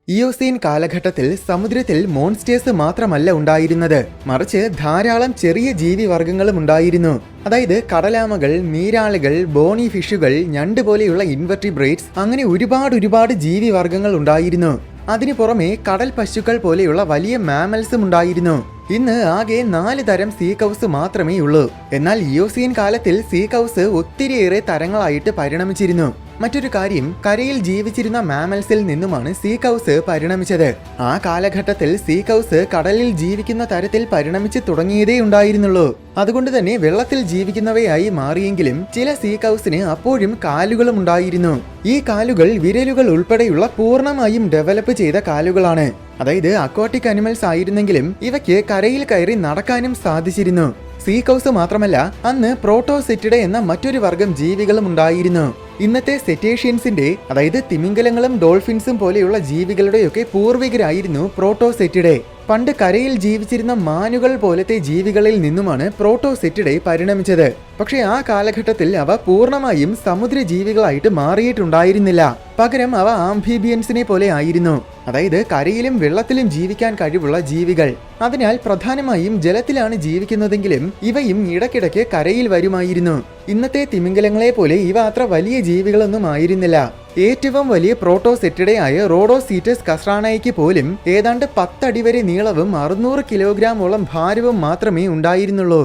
ഇയോസീൻ കാലഘട്ടത്തിൽ സമുദ്രത്തിൽ മോൺസ്റ്റേഴ്സ് മാത്രമല്ല ഉണ്ടായിരുന്നത്, മറിച്ച് ധാരാളം ചെറിയ ജീവിവർഗങ്ങളും ഉണ്ടായിരുന്നു. അതായത് കടലാമകൾ, നീരാളികൾ, ബോണി ഫിഷുകൾ, ഞണ്ട് പോലെയുള്ള ഇൻവെർട്ടിബ്രേറ്റ്സ്, അങ്ങനെ ഒരുപാട് ജീവിവർഗങ്ങൾ ഉണ്ടായിരുന്നു. അതിനു പുറമെ കടൽ പശുക്കൾ പോലെയുള്ള വലിയ മാമൽസും ഉണ്ടായിരുന്നു. ഇന്ന് ആകെ 4 തരം സീ കൗസ് മാത്രമേ ഉള്ളൂ. എന്നാൽ ഇയോസീൻ കാലത്തിൽ സീ കൗസ് ഒത്തിരിയേറെ തരങ്ങളായിട്ട് പരിണമിച്ചിരുന്നു. മറ്റൊരു കാര്യം, കരയിൽ ജീവിച്ചിരുന്ന മാമൽസിൽ നിന്നുമാണ് സീ കൗസ് പരിണമിച്ചത്. ആ കാലഘട്ടത്തിൽ സീ കൗസ് കടലിൽ ജീവിക്കുന്ന തരത്തിൽ പരിണമിച്ച് തുടങ്ങിയതേ ഉണ്ടായിരുന്നുള്ളൂ. അതുകൊണ്ട് തന്നെ വെള്ളത്തിൽ ജീവിക്കുന്നവയായി മാറിയെങ്കിലും ചില സീ കൗസിന് അപ്പോഴും കാലുകളും ഉണ്ടായിരുന്നു. ഈ കാലുകൾ വിരലുകൾ ഉൾപ്പെടെയുള്ള പൂർണ്ണമായും ഡെവലപ്പ് ചെയ്ത കാലുകളാണ്. അതായത് അക്വാട്ടിക് അനിമൽസ് ആയിരുന്നെങ്കിലും ഇവയ്ക്ക് കരയിൽ കയറി നടക്കാനും സാധിച്ചിരുന്നു. സീ കൗസ് മാത്രമല്ല, അന്ന് പ്രോട്ടോസെറ്റിഡെ എന്ന മറ്റൊരു വർഗം ജീവികളും ഉണ്ടായിരുന്നു. ഇന്നത്തെ സെറ്റേഷ്യൻസിന്റെ, അതായത് തിമിംഗലങ്ങളും ഡോൾഫിൻസും പോലെയുള്ള ജീവികളുടെയൊക്കെ പൂർവികരായിരുന്നു പ്രോട്ടോസെറ്റിഡെ. പണ്ട് കരയിൽ ജീവിച്ചിരുന്ന മാനുകൾ പോലത്തെ ജീവികളിൽ നിന്നുമാണ് പ്രോട്ടോസെറ്റിഡെ പരിണമിച്ചത്. പക്ഷേ ആ കാലഘട്ടത്തിൽ അവ പൂർണ്ണമായും സമുദ്രജീവികളായിട്ട് മാറിയിട്ടുണ്ടായിരുന്നില്ല. പകരം അവ ആംഫീബിയൻസിനെ പോലെ ആയിരുന്നു, അതായത് കരയിലും വെള്ളത്തിലും ജീവിക്കാൻ കഴിവുള്ള ജീവികൾ. അതിനാൽ പ്രധാനമായും ജലത്തിലാണ് ജീവിക്കുന്നതെങ്കിലും ഇവയും ഇടയ്ക്കിടയ്ക്ക് കരയിൽ വരുമായിരുന്നു. ഇന്നത്തെ തിമിംഗലങ്ങളെ പോലെ ഇവ അത്ര വലിയ ജീവികളൊന്നും ആയിരുന്നില്ല. ഏറ്റവും വലിയ പ്രോട്ടോസെറ്റിഡെ ആയ റോഡോസീറ്റസ് കസ്രാണയ്ക്ക് പോലും ഏതാണ്ട് 10 അടി വരെ നീളവും 600 കിലോഗ്രാമോളം ഭാരവും മാത്രമേ ഉണ്ടായിരുന്നുള്ളൂ.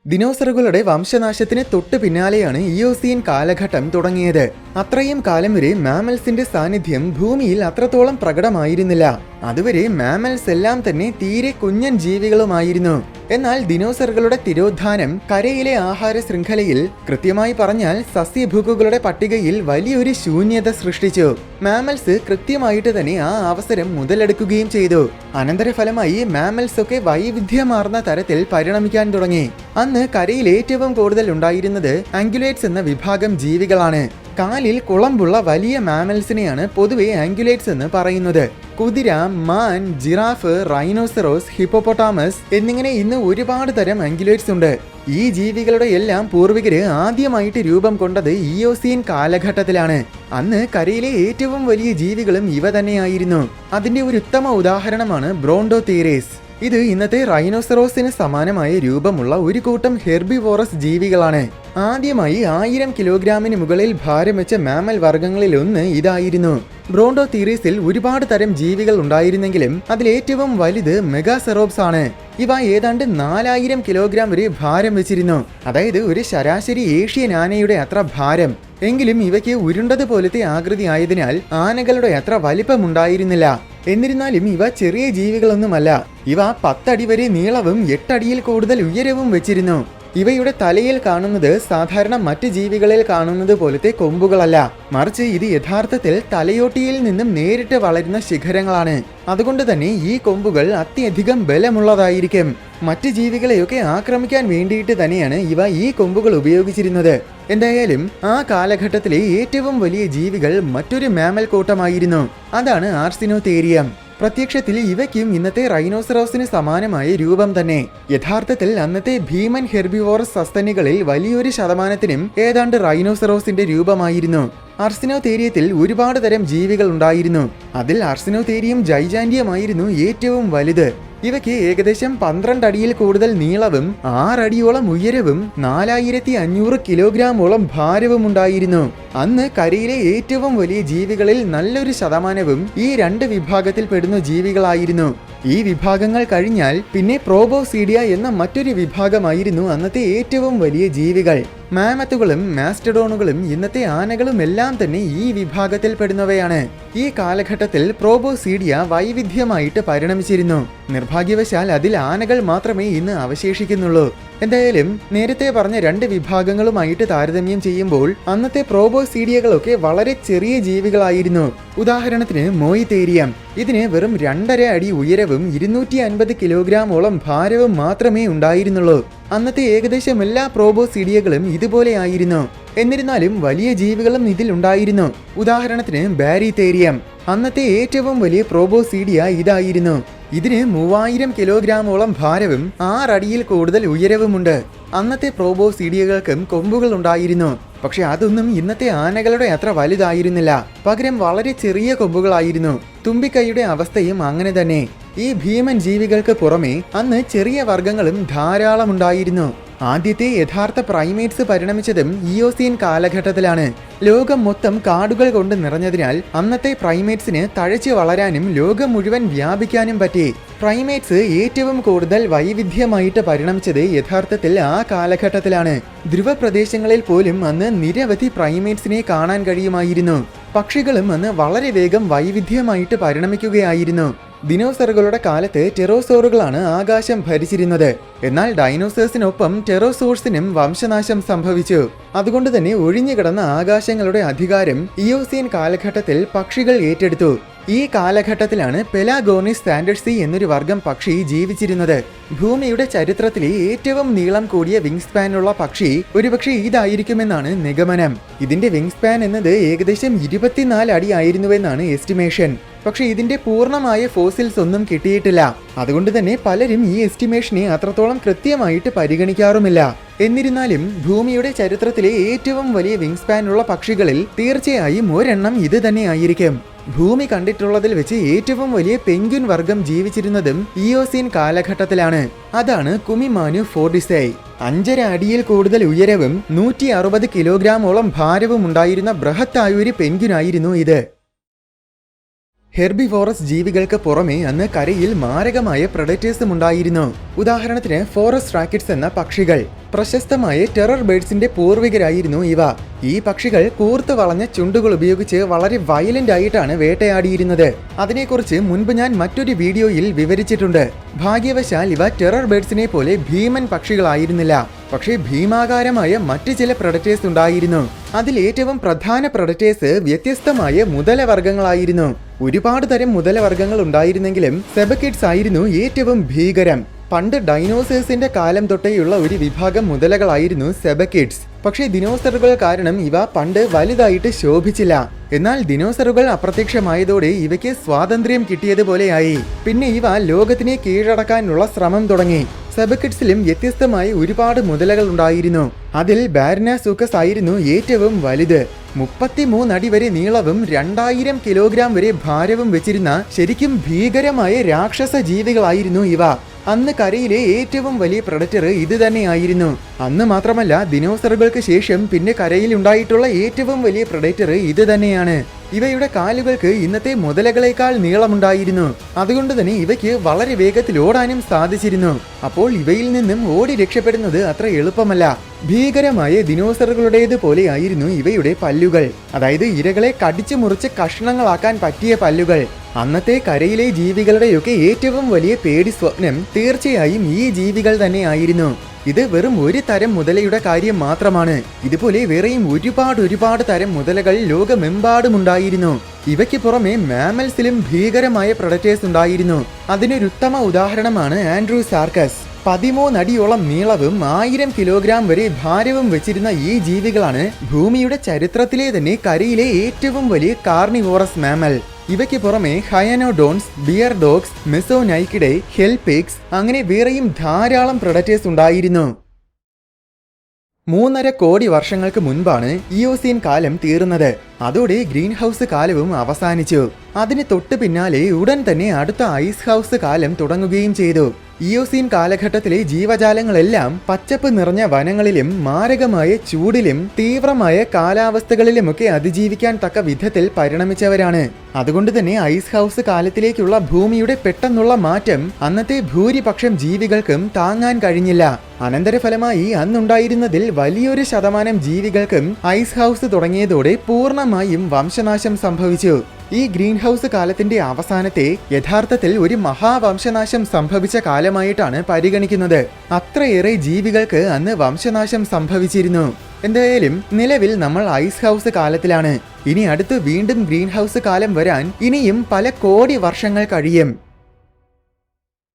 ദിനോസറുകളുടെ വംശനാശത്തിന് തൊട്ടു പിന്നാലെയാണ് ഇയോസീൻ കാലഘട്ടം തുടങ്ങിയത്. അത്രയും കാലം വരെ മാമൽസിന്റെ സാന്നിധ്യം ഭൂമിയിൽ അത്രത്തോളം പ്രകടമായിരുന്നില്ല. അതുവരെ മാമൽസ് എല്ലാം തന്നെ തീരെ കുഞ്ഞൻ ജീവികളുമായിരുന്നു. എന്നാൽ ദിനോസറുകളുടെ തിരോധാനം കരയിലെ ആഹാര ശൃംഖലയിൽ, കൃത്യമായി പറഞ്ഞാൽ സസ്യഭുക്കുകളുടെ പട്ടികയിൽ വലിയൊരു ശൂന്യത സൃഷ്ടിച്ചു. മാമൽസ് കൃത്യമായിട്ട് തന്നെ ആ അവസരം മുതലെടുക്കുകയും ചെയ്തു. അനന്തരഫലമായി മാമൽസ് ഒക്കെ വൈവിധ്യമാർന്ന തരത്തിൽ പരിണമിക്കാൻ തുടങ്ങി. അന്ന് കരയിൽ ഏറ്റവും കൂടുതൽ ഉണ്ടായിരുന്നത് ആംഗുലേറ്റ്സ് എന്ന വിഭാഗം ജീവികളാണ്. കാലിൽ കുളമ്പുള്ള വലിയ മാമൽസിനെയാണ് പൊതുവെ ആംഗുലേറ്റ്സ് എന്ന് പറയുന്നത്. കുതിര, മാൻ, ജിറാഫ്, റൈനോസറോസ്, ഹിപ്പോപ്പൊട്ടാമസ് എന്നിങ്ങനെ ഇന്ന് ഒരുപാട് തരം ആംഗുലേറ്റ്സ് ഉണ്ട്. ഈ ജീവികളുടെ എല്ലാം പൂർവികര് ആദ്യമായിട്ട് രൂപം കൊണ്ടത് ഇയോസീൻ കാലഘട്ടത്തിലാണ്. അന്ന് കരയിലെ ഏറ്റവും വലിയ ജീവികളും ഇവ തന്നെയായിരുന്നു. അതിന്റെ ഒരു ഉത്തമ ഉദാഹരണമാണ് ബ്രോണ്ടോതീറേസ്. ഇത് ഇന്നത്തെ റൈനോസറോസിന് സമാനമായ രൂപമുള്ള ഒരു കൂട്ടം ഹെർബിവോറസ് ജീവികളാണ്. ആദ്യമായി 1000 കിലോഗ്രാമിന് മുകളിൽ ഭാരം വെച്ച മാമൽ വർഗ്ഗങ്ങളിൽ ഒന്ന് ഇതായിരുന്നു. ബ്രോണ്ടോതീറീസിൽ ഒരുപാട് തരം ജീവികൾ ഉണ്ടായിരുന്നെങ്കിലും അതിലേറ്റവും വലുത് മെഗാസെറോപ്സ് ആണ്. ഇവ ഏതാണ്ട് 4000 കിലോഗ്രാം വരെ ഭാരം വെച്ചിരുന്നു. അതായത് ഒരു ശരാശരി ഏഷ്യൻ ആനയുടെ അത്ര ഭാരം. എങ്കിലും ഇവയ്ക്ക് ഉരുണ്ടതുപോലത്തെ ആകൃതി ആയതിനാൽ ആനകളുടെ അത്ര വലിപ്പമുണ്ടായിരുന്നില്ല. എന്നിരുന്നാലും ഇവ ചെറിയ ജീവികളൊന്നുമല്ല. ഇവ 10 അടി വരെ നീളവും 8 അടിയിൽ കൂടുതൽ ഉയരവും വെച്ചിരുന്നു. ഇവയുടെ തലയിൽ കാണുന്നത് സാധാരണ മറ്റ് ജീവികളിൽ കാണുന്നത് പോലത്തെ കൊമ്പുകളല്ല, മറിച്ച് ഇത് യഥാർത്ഥത്തിൽ തലയോട്ടിയിൽ നിന്നും നേരിട്ട് വളരുന്ന ശിഖരങ്ങളാണ്. അതുകൊണ്ട് തന്നെ ഈ കൊമ്പുകൾ അത്യധികം ബലമുള്ളതായിരിക്കും. മറ്റ് ജീവികളെയൊക്കെ ആക്രമിക്കാൻ വേണ്ടിയിട്ട് തന്നെയാണ് ഇവ ഈ കൊമ്പുകൾ ഉപയോഗിച്ചിരുന്നത്. എന്തായാലും ആ കാലഘട്ടത്തിലെ ഏറ്റവും വലിയ ജീവികൾ മറ്റൊരു മാമൽ കൂട്ടമായിരുന്നു. അതാണ് ആർസിനോതേരിയം. പ്രത്യക്ഷത്തിൽ ഇവയ്ക്കും ഇന്നത്തെ റൈനോസറോസിന് സമാനമായ രൂപം തന്നെ. യഥാർത്ഥത്തിൽ അന്നത്തെ ഭീമൻ ഹെർബിവോറസ് സസ്തനികളിൽ വലിയൊരു ശതമാനത്തിനും ഏതാണ്ട് റൈനോസറോസിന്റെ രൂപമായിരുന്നു. ആർസിനോതേരിയത്തിൽ ഒരുപാട് തരം ജീവികൾ ഉണ്ടായിരുന്നു. അതിൽ ആർസിനോതേരിയം ജൈജാന്റിയമായിരുന്നു ഏറ്റവും വലുത്. ഇവയ്ക്ക് ഏകദേശം 12 അടിയിൽ കൂടുതൽ നീളവും 6 അടിയോളം ഉയരവും 4500 കിലോഗ്രാമോളം ഭാരവും ഉണ്ടായിരുന്നു. അന്ന് കരയിലെ ഏറ്റവും വലിയ ജീവികളിൽ നല്ലൊരു ശതമാനവും ഈ 2 വിഭാഗത്തിൽ പെടുന്ന ജീവികളായിരുന്നു. ഈ വിഭാഗങ്ങൾ കഴിഞ്ഞാൽ പിന്നെ പ്രോബോസീഡിയ എന്ന മറ്റൊരു വിഭാഗമായിരുന്നു അന്നത്തെ ഏറ്റവും വലിയ ജീവികൾ. മാമത്തുകളും മാസ്റ്റഡോണുകളും ഇന്നത്തെ ആനകളും എല്ലാം തന്നെ ഈ വിഭാഗത്തിൽ പെടുന്നവയാണ്. ഈ കാലഘട്ടത്തിൽ പ്രോബോസീഡിയ വൈവിധ്യമായിട്ട് പരിണമിച്ചിരുന്നു. നിർഭാഗ്യവശാൽ അതിൽ ആനകൾ മാത്രമേ ഇന്ന് അവശേഷിക്കുന്നുള്ളൂ. എന്തായാലും നേരത്തെ പറഞ്ഞ 2 വിഭാഗങ്ങളുമായിട്ട് താരതമ്യം ചെയ്യുമ്പോൾ അന്നത്തെ പ്രോബോസീഡിയകളൊക്കെ വളരെ ചെറിയ ജീവികളായിരുന്നു. ഉദാഹരണത്തിന് മോയിതേരിയം. ഇതിന് വെറും 2.5 അടി ഉയരവും 250 കിലോഗ്രാമോളം ഭാരവും മാത്രമേ ഉണ്ടായിരുന്നുള്ളൂ. അന്നത്തെ ഏകദേശം എല്ലാ പ്രോബോസീഡിയകളും ഇതുപോലെ ആയിരുന്നു. എന്നിരുന്നാലും വലിയ ജീവികളും ഇതിലുണ്ടായിരുന്നു. ഉദാഹരണത്തിന് ബാരിതേരിയം. അന്നത്തെ ഏറ്റവും വലിയ പ്രോബോസീഡിയ ഇതായിരുന്നു. ഇതിന് 3000 കിലോഗ്രാമോളം ഭാരവും 6 അടിയിൽ കൂടുതൽ ഉയരവുമുണ്ട്. അന്നത്തെ പ്രോബോസീഡിയകൾക്കും കൊമ്പുകൾ ഉണ്ടായിരുന്നു. പക്ഷെ അതൊന്നും ഇന്നത്തെ ആനകളുടെ അത്ര വലുതായിരുന്നില്ല. പകരം വളരെ ചെറിയ കൊമ്പുകളായിരുന്നു. തുമ്പിക്കൈയുടെ അവസ്ഥയും അങ്ങനെ തന്നെ. ഈ ഭീമൻ ജീവികൾക്ക് പുറമെ അന്ന് ചെറിയ വർഗ്ഗങ്ങളും ധാരാളം ഉണ്ടായിരുന്നു. ആദ്യത്തെ യഥാർത്ഥ പ്രൈമേറ്റ്സ് പരിണമിച്ചതും ഇയോസീൻ കാലഘട്ടത്തിലാണ്. ലോകം മൊത്തം കാടുകൾ കൊണ്ട് നിറഞ്ഞതിനാൽ അന്നത്തെ പ്രൈമേറ്റ്സിന് തഴച്ചു വളരാനും ലോകം മുഴുവൻ വ്യാപിക്കാനും പറ്റി. പ്രൈമേറ്റ്സ് ഏറ്റവും കൂടുതൽ വൈവിധ്യമായിട്ട് പരിണമിച്ചത് യഥാർത്ഥത്തിൽ ആ കാലഘട്ടത്തിലാണ്. ധ്രുവപ്രദേശങ്ങളിൽ പോലും അന്ന് നിരവധി പ്രൈമേറ്റ്സിനെ കാണാൻ കഴിയുമായിരുന്നു. പക്ഷികളും അന്ന് വളരെ വേഗം വൈവിധ്യമായിട്ട് പരിണമിക്കുകയായിരുന്നു. ദിനോസറുകളുടെ കാലത്ത് ടെറോസോറുകളാണ് ആകാശം ഭരിച്ചിരുന്നത്. എന്നാൽ ഡൈനോസേഴ്സിനൊപ്പം ടെറോസോഴ്സിനും വംശനാശം സംഭവിച്ചു. അതുകൊണ്ട് തന്നെ ഒഴിഞ്ഞുകിടന്ന ആകാശങ്ങളുടെ അധികാരം ഇയോസീൻ കാലഘട്ടത്തിൽ പക്ഷികൾ ഏറ്റെടുത്തു. ഈ കാലഘട്ടത്തിലാണ് പെലാഗോണിസ് സാൻഡേഴ്സി എന്നൊരു വർഗം പക്ഷി ജീവിച്ചിരുന്നത്. ഭൂമിയുടെ ചരിത്രത്തിലെ ഏറ്റവും നീളം കൂടിയ വിങ് സ്പാനുള്ള പക്ഷി ഒരുപക്ഷെ ഇതായിരിക്കുമെന്നാണ് നിഗമനം. ഇതിന്റെ വിങ് സ്പാൻ എന്നത് ഏകദേശം 24 അടി ആയിരുന്നുവെന്നാണ് എസ്റ്റിമേഷൻ. പക്ഷെ ഇതിന്റെ പൂർണ്ണമായ ഫോസിൽസ് ഒന്നും കിട്ടിയിട്ടില്ല. അതുകൊണ്ട് തന്നെ പലരും ഈ എസ്റ്റിമേഷനെ അത്രത്തോളം കൃത്യമായിട്ട് പരിഗണിക്കാറുമില്ല. എന്നിരുന്നാലും ഭൂമിയുടെ ചരിത്രത്തിലെ ഏറ്റവും വലിയ വിങ് സ്പാനുള്ള പക്ഷികളിൽ തീർച്ചയായും ഒരെണ്ണം ഇത് തന്നെ ആയിരിക്കും. ഭൂമി കണ്ടിട്ടുള്ളതിൽ വെച്ച് ഏറ്റവും വലിയ പെൻഗ്വിൻ വർഗം ജീവിച്ചിരുന്നതും ഇയോസീൻ കാലഘട്ടത്തിലാണ്. അതാണ് കുമിമാനു ഫോർഡിസൈ. 5.5 അടിയിൽ കൂടുതൽ ഉയരവും 160 കിലോഗ്രാമോളം ഭാരവും ഉണ്ടായിരുന്ന ബൃഹത്തായൊരു പെൻഗ്വിനായിരുന്നു ഇത്. ഹെർബിവോറസ് ജീവികൾക്ക് പുറമെ അന്ന് കരയിൽ മാരകമായ പ്രഡേറ്റേഴ്സും ഉണ്ടായിരുന്നു. ഉദാഹരണത്തിന് ഫോറസ്റ്റ് റാക്കറ്റ്സ് എന്ന പക്ഷികൾ. പ്രശസ്തമായ ടെറർ ബേഡ്സിന്റെ പൂർവികരായിരുന്നു ഇവ. ഈ പക്ഷികൾ കൂർത്ത് വളഞ്ഞ ചുണ്ടുകൾ ഉപയോഗിച്ച് വളരെ വയലന്റ് ആയിട്ടാണ് വേട്ടയാടിയിരുന്നത്. അതിനെക്കുറിച്ച് മുൻപ് ഞാൻ മറ്റൊരു വീഡിയോയിൽ വിവരിച്ചിട്ടുണ്ട്. ഭാഗ്യവശാൽ ഇവ ടെറർ ബേഡ്സിനെ പോലെ ഭീമൻ പക്ഷികളായിരുന്നില്ല. പക്ഷേ ഭീമാകാരമായ മറ്റു ചില പ്രഡേറ്റേഴ്സ് ഉണ്ടായിരുന്നു. അതിൽ ഏറ്റവും പ്രധാന പ്രഡേറ്റേഴ്സ് വ്യത്യസ്തമായ മുതലവർഗ്ഗങ്ങളായിരുന്നു. ഒരുപാട് തരം മുതലവർഗ്ഗങ്ങൾ ഉണ്ടായിരുന്നെങ്കിലും സെബക്കിഡ്സ് ആയിരുന്നു ഏറ്റവും ഭീകരം. പണ്ട് ഡൈനോസേഴ്സിന്റെ കാലം തൊട്ടേയുള്ള ഒരു വിഭാഗം മുതലകളായിരുന്നു സെബക്കിഡ്സ്. പക്ഷേ ദിനോസറുകൾ കാരണം ഇവ പണ്ട് വലുതായിട്ട് ശോഭിച്ചില്ല. എന്നാൽ ദിനോസറുകൾ അപ്രത്യക്ഷമായതോടെ ഇവയ്ക്ക് സ്വാതന്ത്ര്യം കിട്ടിയതുപോലെയായി. പിന്നെ ഇവ ലോകത്തിനെ കീഴടക്കാനുള്ള ശ്രമം തുടങ്ങി. സെബക്കിഡ്സിലും വ്യത്യസ്തമായി ഒരുപാട് മുതലകൾ ഉണ്ടായിരുന്നു. അതിൽ ബാരിനാസൂക്കസ് ആയിരുന്നു ഏറ്റവും വലുത്. 33 അടി വരെ നീളവും 2000 കിലോഗ്രാം വരെ ഭാരവും വെച്ചിരുന്ന ശരിക്കും ഭീകരമായ രാക്ഷസ ജീവികളായിരുന്നു ഇവ. അന്ന് കരയിലെ ഏറ്റവും വലിയ പ്രഡറ്റർ ഇത് തന്നെയായിരുന്നു. അന്ന് മാത്രമല്ല, ദിനോസറുകൾക്ക് ശേഷം പിന്നെ കരയിൽ ഉണ്ടായിട്ടുള്ള ഏറ്റവും വലിയ പ്രഡേറ്റർ ഇത് തന്നെയാണ്. ഇവയുടെ കാലുകൾക്ക് ഇന്നത്തെ മുതലകളേക്കാൾ നീളമുണ്ടായിരുന്നു. അതുകൊണ്ട് തന്നെ ഇവയ്ക്ക് വളരെ വേഗത്തിൽ ഓടാനും സാധിച്ചിരുന്നു. അപ്പോൾ ഇവയിൽ നിന്നും ഓടി രക്ഷപ്പെടുന്നത് അത്ര എളുപ്പമല്ല. ഭീകരമായ ദിനോസറുകളുടേതുപോലെ ആയിരുന്നു ഇവയുടെ പല്ലുകൾ. അതായത് ഇരകളെ കടിച്ചു മുറിച്ച് കഷ്ണങ്ങളാക്കാൻ പറ്റിയ പല്ലുകൾ. അന്നത്തെ കരയിലെ ജീവികളുടെയൊക്കെ ഏറ്റവും വലിയ പേടി സ്വപ്നം തീർച്ചയായും ഈ ജീവികൾ തന്നെ ആയിരുന്നു. ഇത് വെറും ഒരു തരം മുതലയുടെ കാര്യം മാത്രമാണ്. ഇതുപോലെ വേറെയും ഒരുപാട് തരം മുതലകൾ ലോകമെമ്പാടുമുണ്ടായിരുന്നു. ഇവയ്ക്ക് പുറമെ മാമൽസിലും ഭീകരമായ പ്രഡേറ്റേഴ്സ് ഉണ്ടായിരുന്നു. അതിനൊരുത്തമ ഉദാഹരണമാണ് ആൻഡ്രോസാർക്കസ്. 13 അടിയോളം നീളവും 1000 കിലോഗ്രാം വരെ ഭാരവും വെച്ചിരുന്ന ഈ ജീവികളാണ് ഭൂമിയുടെ ചരിത്രത്തിലെ തന്നെ കരയിലെ ഏറ്റവും വലിയ കാർണിവോറസ് മാമൽ. ഇവയ്ക്ക് പുറമെ ഹയനോഡോൺസ്, ബിയർ ഡോഗ്സ്, മെസോനൈക്കിഡെ, ഹെൽപിക്സ് അങ്ങനെ വേറെയും ധാരാളം പ്രഡേറ്റേഴ്സ് ഉണ്ടായിരുന്നു. 3.5 കോടി വർഷങ്ങൾക്ക് മുൻപാണ് ഇയോസീൻ കാലം തീർന്നത്. അതോടെ ഗ്രീൻ ഹൗസ് കാലവും അവസാനിച്ചു. അതിന് തൊട്ടു പിന്നാലെ ഉടൻ തന്നെ അടുത്ത ഐസ് ഹൗസ് കാലം തുടങ്ങുകയും ചെയ്തു. ഇയോസീൻ കാലഘട്ടത്തിലെ ജീവജാലങ്ങളെല്ലാം പച്ചപ്പ് നിറഞ്ഞ വനങ്ങളിലും മാരകമായ ചൂടിലും തീവ്രമായ കാലാവസ്ഥകളിലുമൊക്കെ അതിജീവിക്കാൻ തക്ക വിധത്തിൽ പരിണമിച്ചവരാണ്. അതുകൊണ്ട് തന്നെ ഐസ് ഹൗസ് കാലത്തിലേക്കുള്ള ഭൂമിയുടെ പെട്ടെന്നുള്ള മാറ്റം അന്നത്തെ ഭൂരിപക്ഷം ജീവികൾക്കും താങ്ങാൻ കഴിഞ്ഞില്ല. അനന്തരഫലമായി അന്നുണ്ടായിരുന്നതിൽ വലിയൊരു ശതമാനം ജീവികൾക്കും ഐസ് ഹൗസ് തുടങ്ങിയതോടെ പൂർണ്ണമായും വംശനാശം സംഭവിച്ചു. ഈ ഗ്രീൻ ഹൗസ് കാലത്തിന്റെ അവസാനത്തെ യഥാർത്ഥത്തിൽ ഒരു മഹാവംശനാശം സംഭവിച്ച കാലമായിട്ടാണ് പരിഗണിക്കുന്നത്. അത്രയേറെ ജീവികൾക്ക് അന്ന് വംശനാശം സംഭവിച്ചിരുന്നു. എന്തായാലും നിലവിൽ നമ്മൾ ഐസ് ഹൗസ് കാലത്തിലാണ്. ഇനി അടുത്ത് വീണ്ടും ഗ്രീൻ ഹൗസ് കാലം വരാൻ ഇനിയും പല കോടി വർഷങ്ങൾ കഴിയും.